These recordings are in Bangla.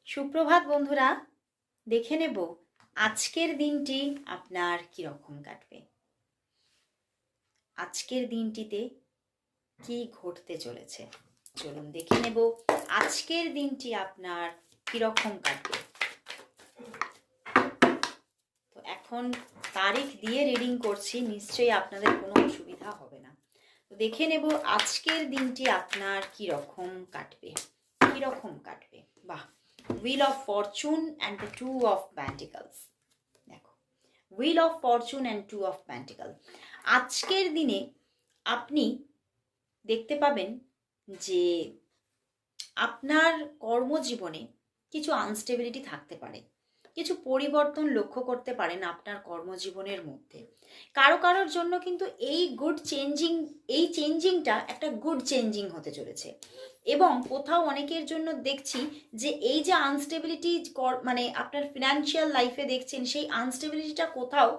সুপ্রভাত বন্ধুরা, দেখে নেব আজকের দিনটি আপনার কীরকম কাটবে। আজকের দিনটিতে কি ঘটতে চলেছে চলুন দেখে নেব আজকের দিনটি আপনার কীরকম কাটবে। তো এখন তারিখ দিয়ে রিডিং করছি, নিশ্চয়ই আপনাদের কোনো অসুবিধা হবে না। তো দেখে নেব আজকের দিনটি আপনার কীরকম কাটবে। বাহ, Wheel of Fortune and the Two of Pentacles। দেখো, Wheel of Fortune and Two of Pentacles। আজকের দিনে আপনি দেখতে পাবেন যে আপনার কর্মজীবনে কিছু আনস্টেবিলিটি থাকতে পারে, কিছু পরিবর্তন লক্ষ্য করতে পারেন আপনার কর্মজীবনের মধ্যে। কারোর জন্য কিন্তু এই চেঞ্জিংটা একটা গুড চেঞ্জিং হতে চলেছে। এবং কোথাও অনেকের জন্য দেখছি যে এই যে আনস্টেবিলিটি মানে আপনার ফিনান্সিয়াল লাইফে দেখছেন, সেই আনস্টেবিলিটিটা কোথাও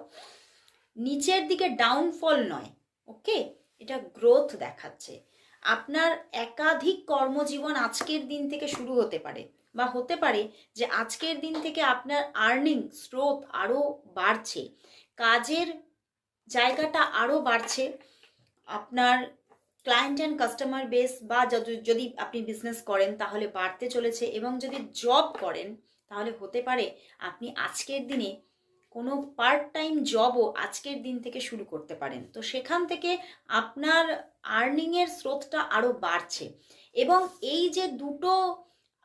নিচের দিকে ডাউনফল নয়, ওকে, এটা গ্রোথ দেখাচ্ছে। আপনার একাধিক কর্মজীবন আজকের দিন থেকে শুরু হতে পারে, বা হতে পারে যে আজকের দিন থেকে আপনার আর্নিং স্রোত আরও বাড়ছে, কাজের জায়গাটা আরও বাড়ছে, আপনার ক্লায়েন্ট অ্যান্ড কাস্টমার বেস বা যদি আপনি বিজনেস করেন তাহলে বাড়তে চলেছে। এবং যদি জব করেন তাহলে হতে পারে আপনি আজকের দিনে কোনো পার্ট টাইম জবও আজকের দিন থেকে শুরু করতে পারেন। তো সেখান থেকে আপনার আর্নিংয়ের স্রোতটা আরও বাড়ছে। এবং এই যে দুটো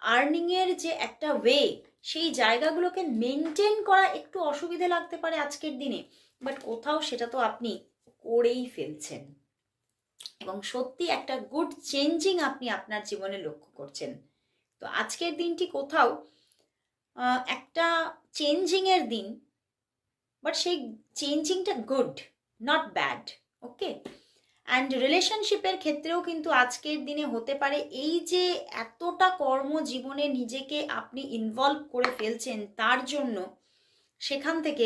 আর্নিংয়ের যে একটা ওয়ে, সেই জায়গাগুলোকে মেনটেন করা একটু অসুবিধে লাগতে পারে আজকের দিনে, বাট কোথাও সেটা তো আপনি করেই ফেলছেন। এবং সত্যি একটা গুড চেঞ্জিং আপনি আপনার জীবনে লক্ষ্য করছেন। তো আজকের দিনটি কোথাও একটা চেঞ্জিংয়ের দিন, বাট সেই চেঞ্জিংটা good, not bad, okay. And রিলেশনশিপের ক্ষেত্রেও কিন্তু আজকের দিনে হতে পারে এই যে এতটা কর্মজীবনে নিজেকে আপনি ইনভলভ করে ফেলছেন, তার জন্য সেখান থেকে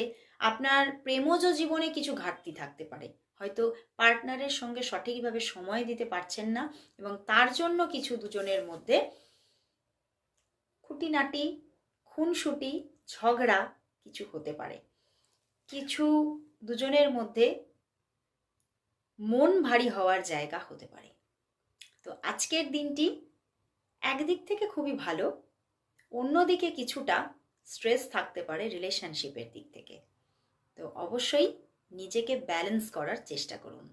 আপনার প্রেমজ জীবনে কিছু ঘাটতি থাকতে পারে। হয়তো পার্টনারের সঙ্গে সঠিকভাবে সময় দিতে পারছেন না, এবং তার জন্য কিছু দুজনের মধ্যে খুঁটিনাটি, খুনসুটি, ঝগড়া কিছু হতে পারে। কিছু দুজনের মধ্যে মন ভারী হওয়ার জায়গা হতে পারে। তো আজকের দিনটি একদিক থেকে খুবই ভালো, অন্যদিকে কিছুটা স্ট্রেস থাকতে পারে রিলেশনশিপের দিক থেকে। তো অবশ্যই নিজেকে ব্যালেন্স করার চেষ্টা করুন।